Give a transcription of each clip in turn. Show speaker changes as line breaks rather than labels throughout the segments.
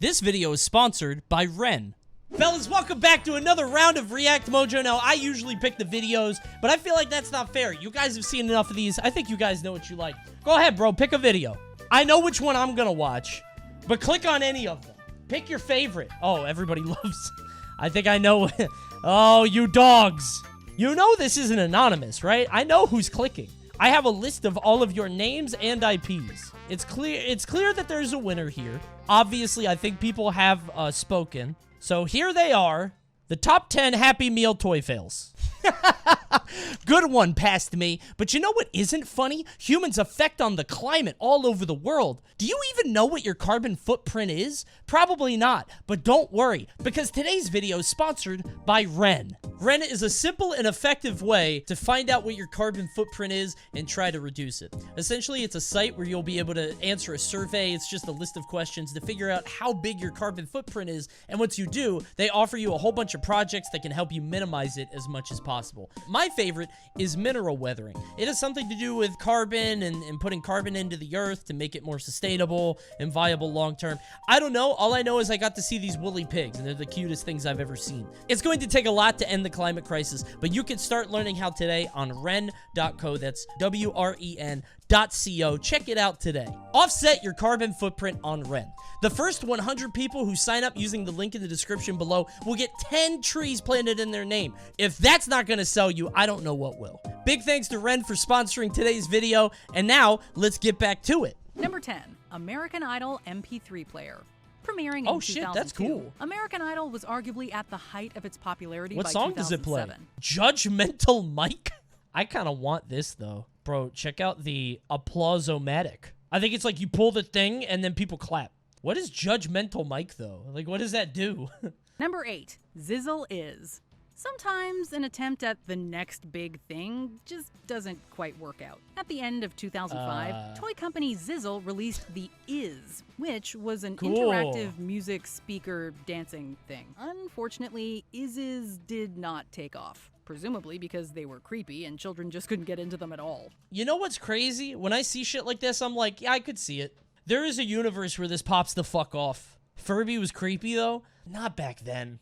This video is sponsored by Ren. Fellas, welcome back to another round of React Mojo. Now, I usually pick the videos, but I feel like that's not fair. You guys have seen enough of these. I think you guys know what you like. Go ahead, bro. Pick a video. I know which one I'm gonna watch, but click on any of them. Pick your favorite. Oh, everybody loves... I think I know... Oh, you dogs. You know this isn't anonymous, right? I know who's clicking. I have a list of all of your names and IPs. It's clear that there's a winner here. Obviously, I think people have spoken. So here they are, the top 10 Happy Meal toy fails. Good one, past me. But you know what isn't funny? Humans' effect on the climate all over the world. Do you even know what your carbon footprint is? Probably not, but don't worry, because today's video is sponsored by Ren. Ren is a simple and effective way to find out what your carbon footprint is and try to reduce it. Essentially, it's a site where you'll be able to answer a survey. It's just a list of questions to figure out how big your carbon footprint is, and once you do, they offer you a whole bunch of projects that can help you minimize it as much as possible. My favorite is mineral weathering. It has something to do with carbon and putting carbon into the earth to make it more sustainable and viable long term. I don't know. All I know is I got to see these woolly pigs, and they're the cutest things I've ever seen. It's going to take a lot to end the climate crisis, but you can start learning how today on ren.co. That's WREN.co. Check it out today. Offset your carbon footprint on Ren. The first 100 people who sign up using the link in the description below will get 10 trees planted in their name. If that's not going to sell you, I don't know what will. Big thanks to Ren for sponsoring today's video, and now let's get back to it.
Number 10, American Idol MP3 player. Premiering in 2002,
shit, that's cool.
American Idol was arguably at the height of its popularity
What
by
song does it play?
2007.
Judgmental Mike? I kind of want this, though. Bro, check out the Applause-O-Matic. I think it's like you pull the thing, and then people clap. What is Judgmental Mike, though? Like, what does that do?
Number 8, Zizzle Is. Sometimes an attempt at the next big thing just doesn't quite work out. At the end of 2005, toy company Zizzle released the Is, which was an interactive music speaker dancing thing. Unfortunately, Is did not take off. Presumably because they were creepy and children just couldn't get into them at all.
You know what's crazy? When I see shit like this, I'm like, yeah, I could see it. There is a universe where this pops the fuck off. Furby was creepy, though. Not back then.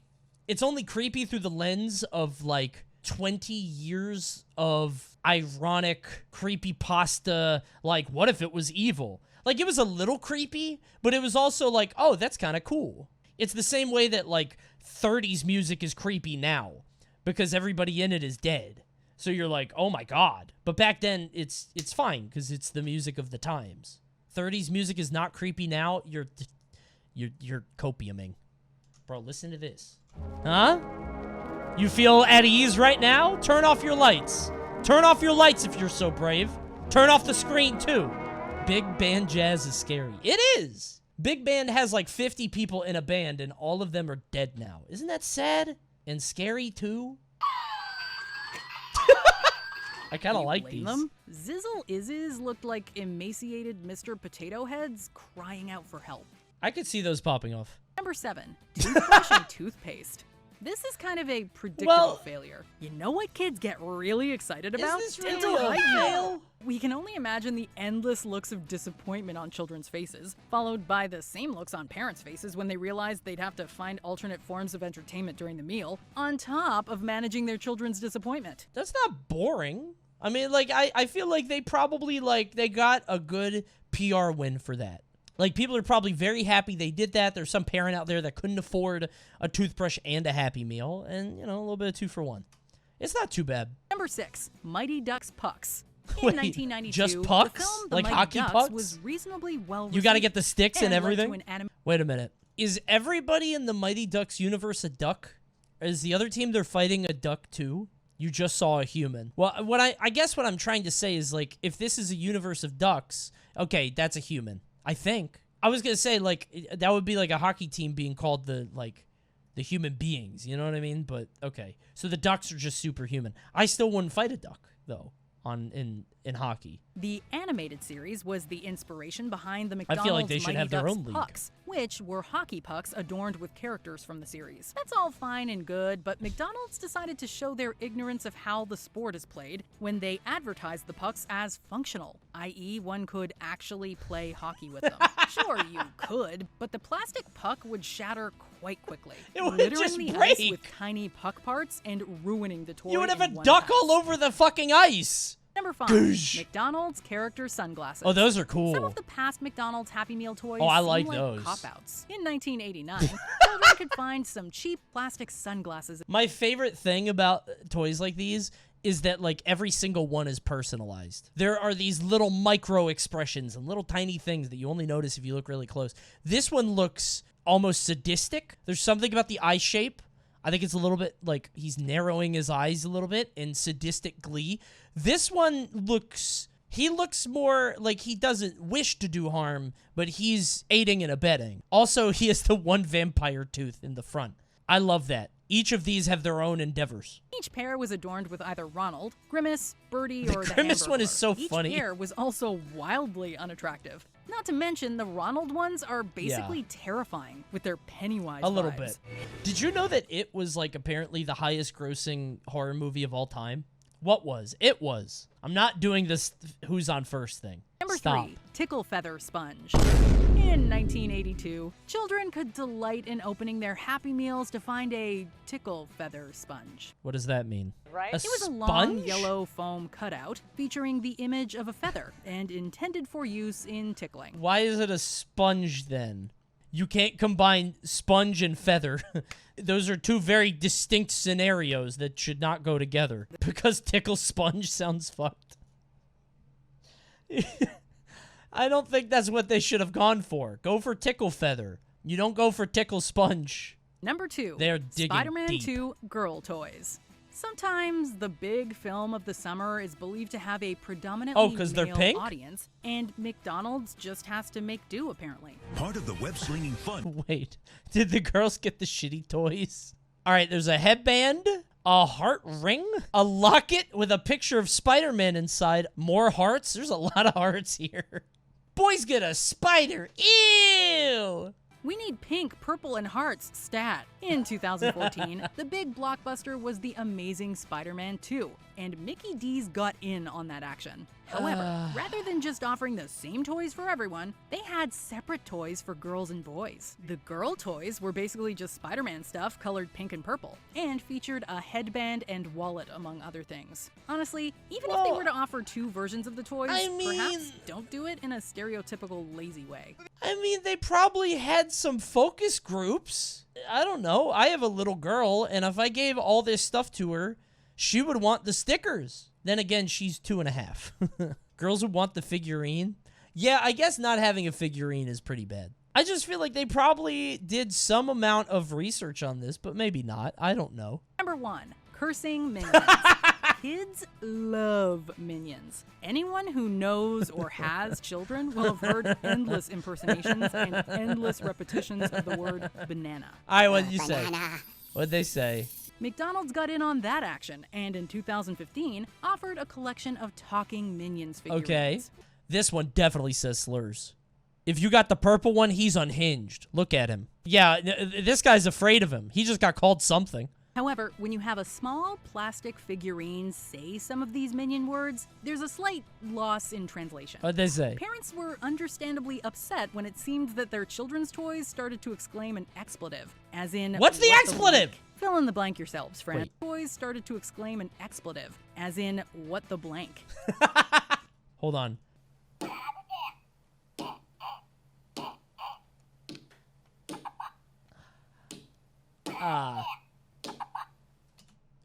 It's only creepy through the lens of, like, 20 years of ironic creepypasta, like, what if it was evil? Like, it was a little creepy, but it was also like, oh, that's kind of cool. It's the same way that, like, 30s music is creepy now, because everybody in it is dead. So you're like, oh my god. But back then, it's fine, because it's the music of the times. 30s music is not creepy now, you're copiuming. Bro, listen to this. Huh? You feel at ease right now? Turn off your lights. Turn off your lights if you're so brave. Turn off the screen, too. Big band jazz is scary. It is! Big band has like 50 people in a band, and all of them are dead now. Isn't that sad? And scary, too? I kind of like these.
Them? Zizzle Is looked like emaciated Mr. Potato Heads crying out for help.
I could see those popping off.
Number 7, toothbrush and toothpaste. This is kind of a predictable failure. You know what kids get really excited about?
Is this really a fail?
We can only imagine the endless looks of disappointment on children's faces, followed by the same looks on parents' faces when they realized they'd have to find alternate forms of entertainment during the meal, on top of managing their children's disappointment.
That's not boring. I mean, like, I feel like they probably, like, they got a good PR win for that. Like, people are probably very happy they did that. There's some parent out there that couldn't afford a toothbrush and a Happy Meal. And, you know, a little bit of 2 for 1. It's not too bad.
Number 6, Mighty Ducks Pucks. In
Wait,
1992,
just pucks?
the film The
Like
Mighty
hockey
Ducks
pucks?
was reasonably well received.
You gotta get the sticks and
led to
everything? Wait a minute. Is everybody in the Mighty Ducks universe a duck? Or is the other team they're fighting a duck too? You just saw a human. Well, what I guess what I'm trying to say is, like, if this is a universe of ducks, okay, that's a human. I think. I was gonna say, like, that would be like a hockey team being called the human beings, you know what I mean? But, okay. So the ducks are just superhuman. I still wouldn't fight a duck, though, in hockey.
The animated series was the inspiration behind the McDonald's
I feel like they should
Mighty
have their
Ducks
own league.
Pucks, which were hockey pucks adorned with characters from the series. That's all fine and good, but McDonald's decided to show their ignorance of how the sport is played when they advertised the pucks as functional, i.e. one could actually play hockey with them. Sure, you could, but the plastic puck would shatter quite quickly,
It would
littering
just
the
break.
ice with tiny puck parts and ruining the toy.
You would have
in
a
one
duck
pass.
all over the fucking ice.
Number 5,
Goosh.
McDonald's character sunglasses.
Oh, those are cool.
Some of the past McDonald's Happy Meal toys
Oh, I
seem
like
like
those.
cop-outs. In 1989, children could find some cheap plastic sunglasses.
My favorite thing about toys like these is that, like, every single one is personalized. There are these little micro expressions and little tiny things that you only notice if you look really close. This one looks almost sadistic. There's something about the eye shape. I think it's a little bit like he's narrowing his eyes a little bit in sadistic glee. This one looks... He looks more like he doesn't wish to do harm, but he's aiding and abetting. Also, he has the one vampire tooth in the front. I love that. Each of these have their own endeavors.
Each pair was adorned with either Ronald, Grimace, Birdie, or the
Grimace one is
Hamburglar.
so
Each
funny.
pair was also wildly unattractive. Not to mention, the Ronald ones are basically terrifying with their Pennywise
A little
vibes.
bit. Did you know that It was, like, apparently the highest grossing horror movie of all time? What was? It was. I'm not doing this who's on first thing.
Number
Stop.
3, Tickle Feather Sponge. In 1982, children could delight in opening their Happy Meals to find a tickle feather sponge.
What does that mean?
Right?
A
It was a long
sponge?
yellow foam cutout featuring the image of a feather and intended for use in tickling.
Why is it a sponge then? You can't combine sponge and feather. Those are two very distinct scenarios that should not go together. Because tickle sponge sounds fucked. I don't think that's what they should have gone for. Go for tickle feather. You don't go for tickle sponge.
Number 2,
They're digging
Spider-Man
deep.
2 Girl Toys. Sometimes the big film of the summer is believed to have a predominantly
Oh, 'cause they're
male
pink?
audience, and McDonald's just has to make do, apparently.
Part of the web-slinging fun.
Wait, did the girls get the shitty toys? All right, there's a headband, a heart ring, a locket with a picture of Spider-Man inside, more hearts. There's a lot of hearts here. Boys get a spider. Ew!
We need pink, purple, and hearts stat. In 2014, the big blockbuster was The Amazing Spider-Man 2, and Mickey D's got in on that action. However, rather than just offering the same toys for everyone, they had separate toys for girls and boys. The girl toys were basically just Spider-Man stuff colored pink and purple, and featured a headband and wallet, among other things. Honestly, even if they were to offer 2 versions of the toys, perhaps don't do it in a stereotypical lazy way.
I mean, they probably had some focus groups. I don't know. I have a little girl, and if I gave all this stuff to her, she would want the stickers. Then again, she's 2.5. Girls would want the figurine. Yeah, I guess not having a figurine is pretty bad. I just feel like they probably did some amount of research on this, but maybe not. I don't know.
Number 1, cursing minions. Kids love Minions. Anyone who knows or has children will have heard endless impersonations and endless repetitions of the word banana.
All right, what'd you say? What'd they say?
McDonald's got in on that action, and in 2015, offered a collection of talking Minions figurines.
Okay. This one definitely says slurs. If you got the purple one, he's unhinged. Look at him. Yeah, this guy's afraid of him. He just got called something.
However, when you have a small plastic figurine say some of these Minion words, there's a slight loss in translation.
What'd they say?
Parents were understandably upset when it seemed that their children's toys started to exclaim an expletive, as in...
What's the expletive?
blank. Fill in the blank yourselves, friend.
Wait.
Toys started to exclaim an expletive, as in, what the blank.
Hold on.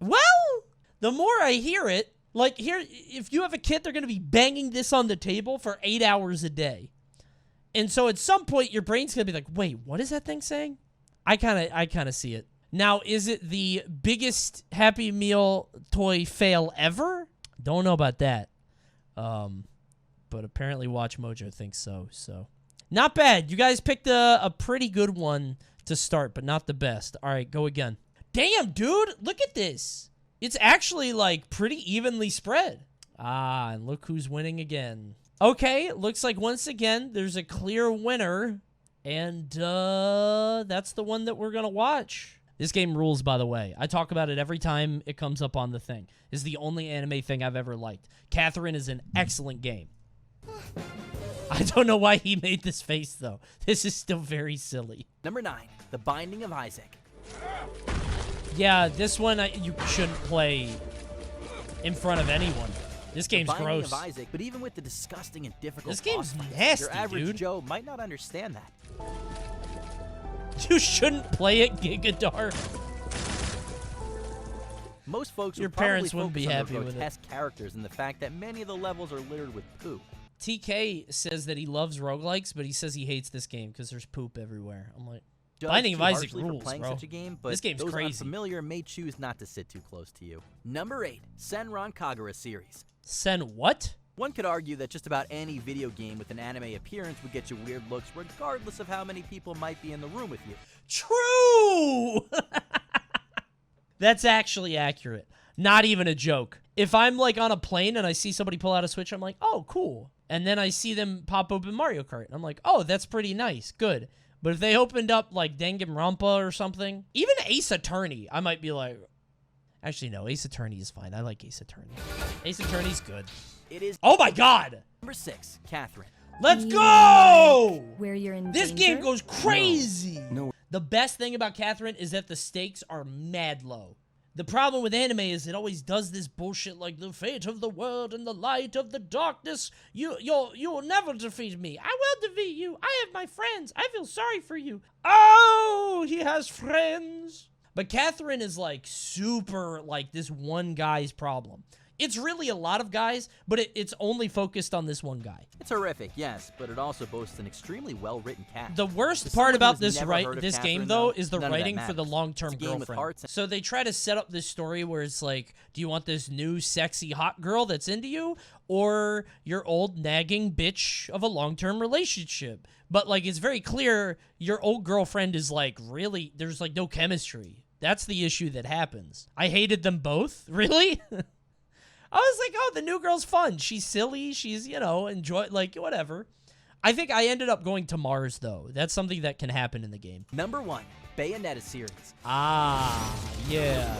Well, the more I hear it, like here, if you have a kid, they're going to be banging this on the table for 8 hours a day. And so at some point, your brain's going to be like, wait, what is that thing saying? I kind of see it. Now, is it the biggest Happy Meal toy fail ever? Don't know about that. But apparently WatchMojo thinks so. So, not bad. You guys picked a pretty good one to start, but not the best. All right, go again. Damn, dude, look at this. It's actually, like, pretty evenly spread. Ah, and look who's winning again. Okay, looks like once again, there's a clear winner. And that's the one that we're going to watch. This game rules, by the way. I talk about it every time it comes up on the thing. It's the only anime thing I've ever liked. Catherine is an excellent game. I don't know why he made this face, though. This is still very silly.
Number 9, The Binding of Isaac.
Yeah, this one you shouldn't play in front of anyone. This game's
The Binding
gross.
of Isaac, but even with the disgusting and difficult
This game's
boss fights,
nasty,
your average
dude.
Joe might not understand that.
You shouldn't play it, Gigadar.
Most folks
Your
would probably
parents wouldn't
focus
be
on
happy
the
with it.
grotesque characters and the fact that many of the levels are littered with poo.
TK says that he loves roguelikes, but he says he hates this game because there's poop everywhere. I'm like,
Judged
Binding of
too
Isaac
harshly for
rules,
playing
bro.
such a game, but
This game's
those
crazy.
unfamiliar may choose not to sit too close to you. Number 8, Senran Kagura series.
Sen what?
One could argue that just about any video game with an anime appearance would get you weird looks regardless of how many people might be in the room with you.
True! That's actually accurate. Not even a joke. If I'm like on a plane and I see somebody pull out a Switch, I'm like, oh, cool. And then I see them pop open Mario Kart. And I'm like, oh, that's pretty nice. Good. But if they opened up like Danganronpa or something, even Ace Attorney, I might be like, actually, no, Ace Attorney is fine. I like Ace Attorney. Ace Attorney's good.
It is
Oh my God!
number 6, Catherine.
Let's go!
Where you're in
This
danger?
game goes crazy.
No.
The best thing about Catherine is that the stakes are mad low. The problem with anime is it always does this bullshit like the fate of the world and the light of the darkness. You will never defeat me. I will defeat you. I have my friends. I feel sorry for you. Oh, he has friends. But Catherine is like super like this one guy's problem. It's really a lot of guys, but it's only focused on this one guy.
It's horrific, yes, but it also boasts an extremely well-written cast.
The worst
As
part
someone
about
who has
this
never heard of
this
Catherine,
game, though, is the
none of that
writing for the
matters.
long-term
It's a game with
girlfriend.
hearts and-
So they try to set up this story where it's like, do you want this new, sexy, hot girl that's into you, or your old, nagging bitch of a long-term relationship? But, like, it's very clear your old girlfriend is, like, really, there's, like, no chemistry. That's the issue that happens. I hated them both. Really? I was like, oh, the new girl's fun. She's silly. She's, you know, enjoy, like, whatever. I think I ended up going to Mars, though. That's something that can happen in the game.
Number 1, Bayonetta series.
Ah, yeah.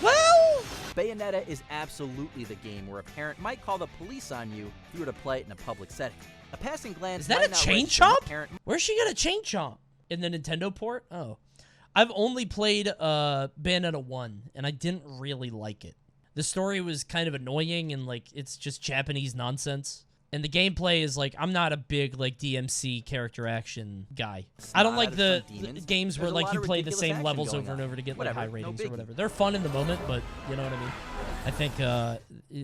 Well,
Bayonetta is absolutely the game where a parent might call the police on you if you were to play it in a public setting. A passing glance
is that
might
a
not
chain
register the
chomp?
parent-
Where's she gonna chain chomp? In the Nintendo port? Oh. I've only played Bayonetta 1, and I didn't really like it. The story was kind of annoying, and, like, it's just Japanese nonsense. And the gameplay is, like, I'm not a big, like, DMC character action guy. I don't like the games where,
There's a
like,
lot
you
of
play the
ridiculous
same
action
levels
going
over and
on.
over to get, like,
Whatever,
high
no
ratings or
biggie.
whatever. They're fun in the moment, but you know what I mean? I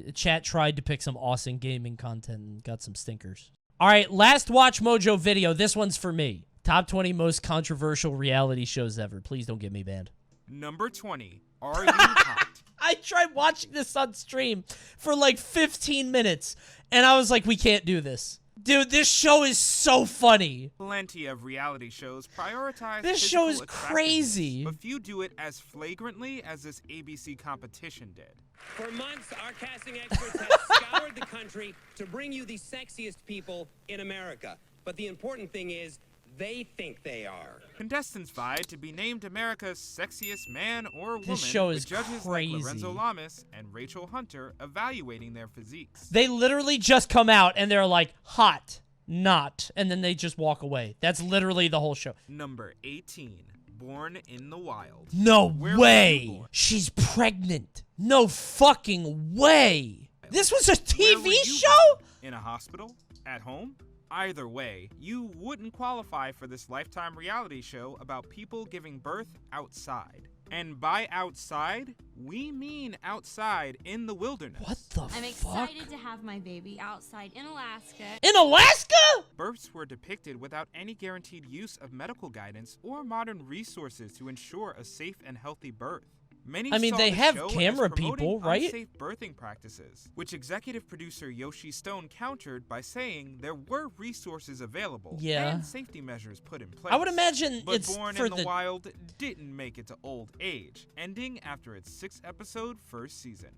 think chat tried to pick some awesome gaming content and got some stinkers. All right, last WatchMojo video. This one's for me. Top 20 most controversial reality shows ever. Please don't get me banned.
Number 20. Are you hot?
I tried watching this on stream for like 15 minutes, and I was like, we can't do this. Dude, this show is so funny.
Plenty of reality shows prioritize
This show is
physical attractiveness,
crazy.
but few do it as flagrantly as this ABC competition did.
For months, our casting experts have scoured the country to bring you the sexiest people in America. But the important thing is, they think they are.
Contestants vied to be named America's sexiest man or woman,
This show is
with judges
crazy.
like Lorenzo Lamas and Rachel Hunter evaluating their physiques.
They literally just come out, and they're like, hot, not, and then they just walk away. That's literally the whole show.
Number 18. Born in the Wild.
No
Where were you
way.
born?
She's pregnant. No fucking way. This was a
Where were
TV
you
show?
born? In a hospital? At home? Either way, you wouldn't qualify for this Lifetime reality show about people giving birth outside. And by outside, we mean outside in the wilderness.
What the
I'm
fuck?
excited to have my baby outside in Alaska.
In Alaska?
Births were depicted without any guaranteed use of medical guidance or modern resources to ensure a safe and healthy birth. Many
I mean,
saw
they
the
have
show
camera
as promoting
people, right?
Unsafe birthing practices, which executive producer Yoshi Stone countered by saying there were resources available
Yeah.
and safety measures put in place.
I would imagine
but
it's
Born
for
in the
the...
Wild didn't make it to old age, ending after its 6-episode first season.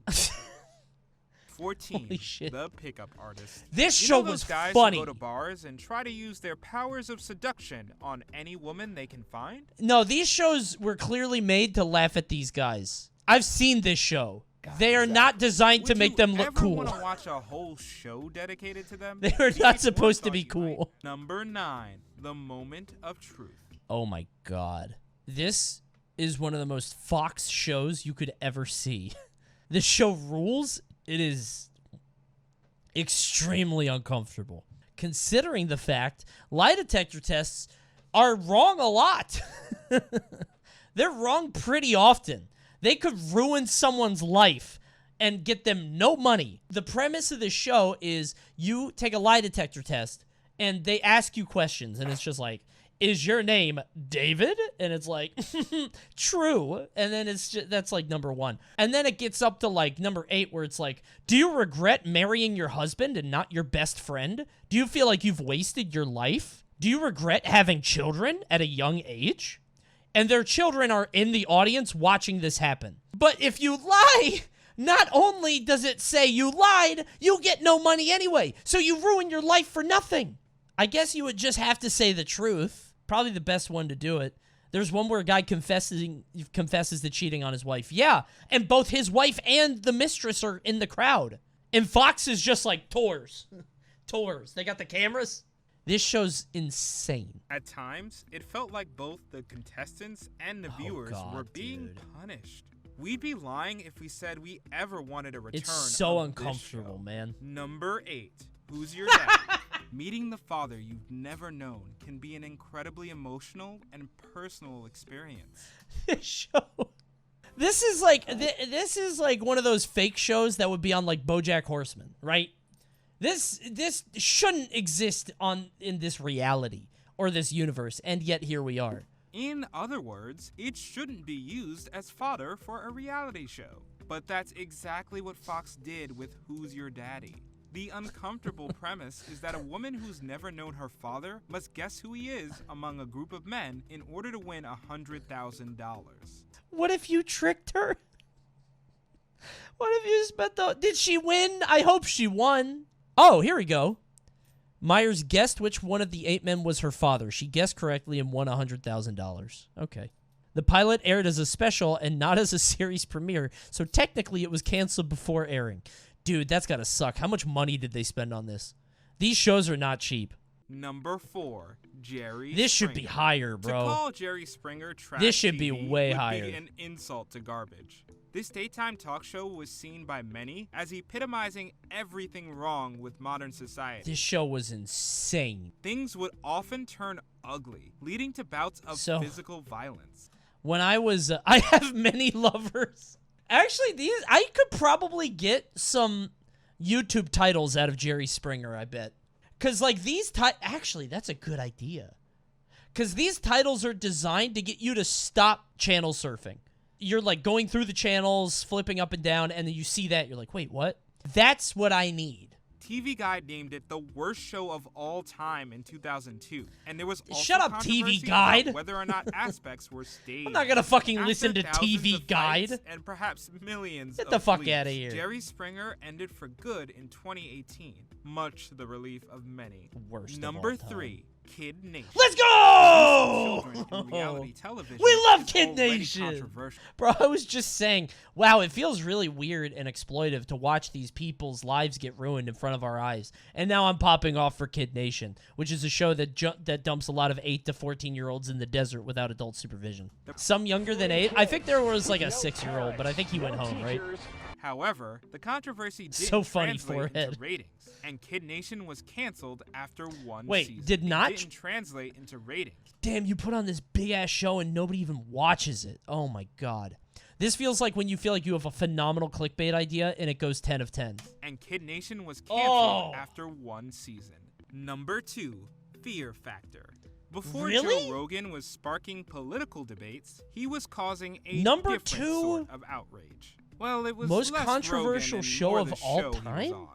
14.
Holy shit.
The Pickup Artist.
This
You
show
know those
was
guys
funny.
Who go to bars and try to use their powers of seduction on any woman they can find?
No, these shows were clearly made to laugh at these guys. I've seen this show. They are not designed to make them look cool.
Would you ever want to watch a whole show dedicated to them?
They are not supposed to be cool.
Number 9. The Moment of Truth.
Oh my god. This is one of the most Fox shows you could ever see. This show rules. It is extremely uncomfortable. Considering the fact lie detector tests are wrong a lot. They're wrong pretty often. They could ruin someone's life and get them no money. The premise of the show is you take a lie detector test and they ask you questions and it's just like, is your name David? And it's like, true. And then it's just, that's like number 1. And then it gets up to like number 8 where it's like, do you regret marrying your husband and not your best friend? Do you feel like you've wasted your life? Do you regret having children at a young age? And their children are in the audience watching this happen. But if you lie, not only does it say you lied, you get no money anyway. So you ruin your life for nothing. I guess you would just have to say the truth. Probably the best one to do it. There's one where a guy confesses to cheating on his wife. Yeah, and both his wife and the mistress are in the crowd. And Fox is just like, tours. Tours. They got the cameras. This show's insane.
At times, it felt like both the contestants and the viewers were being punished. We'd be lying if we said we ever wanted a return.
It's so
of
uncomfortable,
this show.
man.
Number 8. Who's Your Dad? Meeting the father you've never known can be an incredibly emotional and personal experience.
This show. This is like one of those fake shows that would be on like BoJack Horseman, right? This shouldn't exist in this reality or this universe, and yet here we are.
In other words, it shouldn't be used as fodder for a reality show. But that's exactly what Fox did with Who's Your Daddy? The uncomfortable premise is that a woman who's never known her father must guess who he is among a group of men in order to win $100,000.
What if you tricked her? What if you spent the... Did she win? I hope she won. Oh, here we go. Myers guessed which one of the 8 men was her father. She guessed correctly and won $100,000. Okay. The pilot aired as a special and not as a series premiere, so technically it was canceled before airing. Dude, that's gotta suck. How much money did they spend on this? These shows are not cheap.
Number 4, Jerry
This
Springer.
should be higher, bro.
To call Jerry Springer trash
This should be
TV
way
would
higher.
Be an insult to garbage. This daytime talk show was seen by many as epitomizing everything wrong with modern society.
This show was insane.
Things would often turn ugly, leading to bouts of physical violence.
When I was... I have many lovers. Actually, I could probably get some YouTube titles out of Jerry Springer, I bet. Because, like, these... Actually, that's a good idea. Because these titles are designed to get you to stop channel surfing. You're, like, going through the channels, flipping up and down, and then you see that. You're like, wait, what? That's what I need.
TV Guide named it the worst show of all time in 2002. And there was also
Shut up, TV Guide.
about whether or not aspects were staged.
I'm not going to fucking
After
listen to
thousands
TV
of
Guide.
fights and perhaps millions
Get
of
the fuck
fleas,
out of here.
Jerry Springer ended for good in 2018, much to the relief of many.
Worst
Number
of all time.
3, Kid Nation.
Let's go!
Children in reality television
We love
is
Kid
already
Nation.
controversial.
Bro, I was just saying, wow, it feels really weird and exploitive to watch these people's lives get ruined in front of our eyes. And now I'm popping off for Kid Nation, which is a show that dumps a lot of 8 to 14-year-olds in the desert without adult supervision. Some younger than 8. I think there was like a 6-year-old, but I think he went home, right?
However, the controversy didn't
So funny,
translate
forehead.
into ratings, and Kid Nation was canceled after one
Wait,
season.
did not?
It didn't translate into ratings.
Damn, you put on this big-ass show and nobody even watches it. Oh, my God. This feels like when you feel like you have a phenomenal clickbait idea and it goes 10 of 10.
And Kid Nation was canceled after one season. Number 2, Fear Factor. Before
Really?
Joe Rogan was sparking political debates, he was causing a
Number
different
2?
sort of outrage. Well, it was
Most
less
controversial
Rogan and
show
more
of
the
all
show he was
time?
on.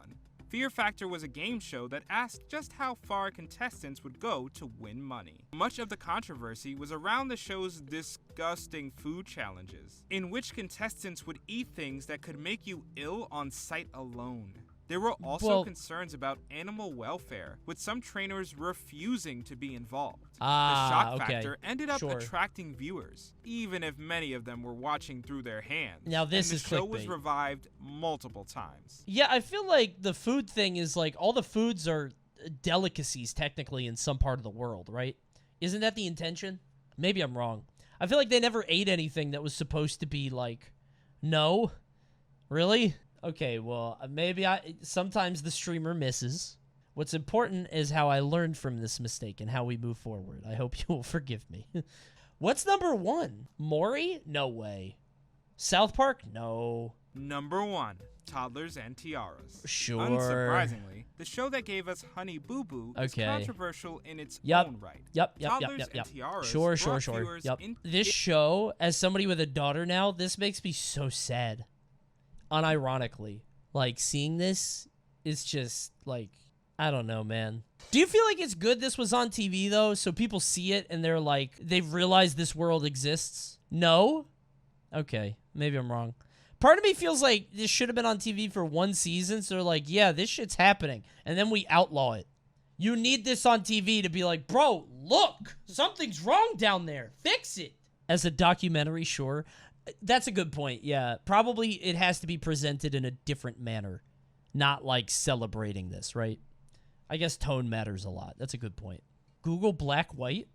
Fear Factor was a game show that asked just how far contestants would go to win money. Much of the controversy was around the show's disgusting food challenges, in which contestants would eat things that could make you ill on sight alone. There were also
Well-
concerns about animal welfare, with some trainers refusing to be involved. The
Ah,
shock
okay.
factor ended up
Sure.
attracting viewers, even if many of them were watching through their hands.
Now this
and
is
the show was
clickbait.
revived multiple times.
Yeah, I feel like the food thing is like all the foods are delicacies technically in some part of the world, right? Isn't that the intention? Maybe I'm wrong. I feel like they never ate anything that was supposed to be like, no? Really? Okay, well, maybe sometimes the streamer misses. What's important is how I learned from this mistake and how we move forward. I hope you will forgive me. What's number 1? Maury? No way. South Park? No.
Number 1, Toddlers and Tiaras.
Sure.
Unsurprisingly, the show that gave us Honey Boo Boo is
Okay.
controversial in its
Yep.
own right.
Yep.
Toddlers and Tiaras
Sure.
brought viewers
Yep.
in-
This show, as somebody with a daughter now, this makes me so sad. Unironically. Like, seeing this is just, like, I don't know, man. Do you feel like it's good this was on TV, though, so people see it and they're like, they've realized this world exists? No? Okay, maybe I'm wrong. Part of me feels like this should have been on TV for 1 season, so they're like, yeah, this shit's happening, and then we outlaw it. You need this on TV to be like, bro, look, something's wrong down there. Fix it. As a documentary, sure. That's a good point, yeah. Probably it has to be presented in a different manner, not like celebrating this, right? I guess tone matters a lot. That's a good point. Google Black White,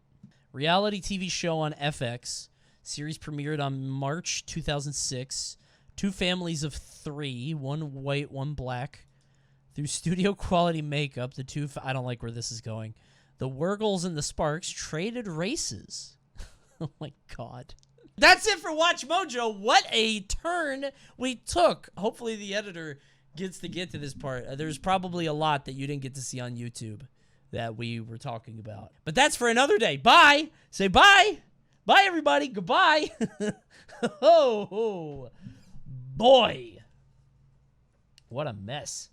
reality TV show on FX. Series premiered on March 2006. 2 families of 3, 1 white, 1 black. Through studio quality makeup, the two... I don't like where this is going. The Wurgles and the Sparks traded races. Oh my god. That's it for WatchMojo. What a turn we took. Hopefully the editor gets to get to this part. There's probably a lot that you didn't get to see on YouTube that we were talking about. But that's for another day. Bye. Say bye. Bye, everybody. Goodbye. Oh, boy. What a mess.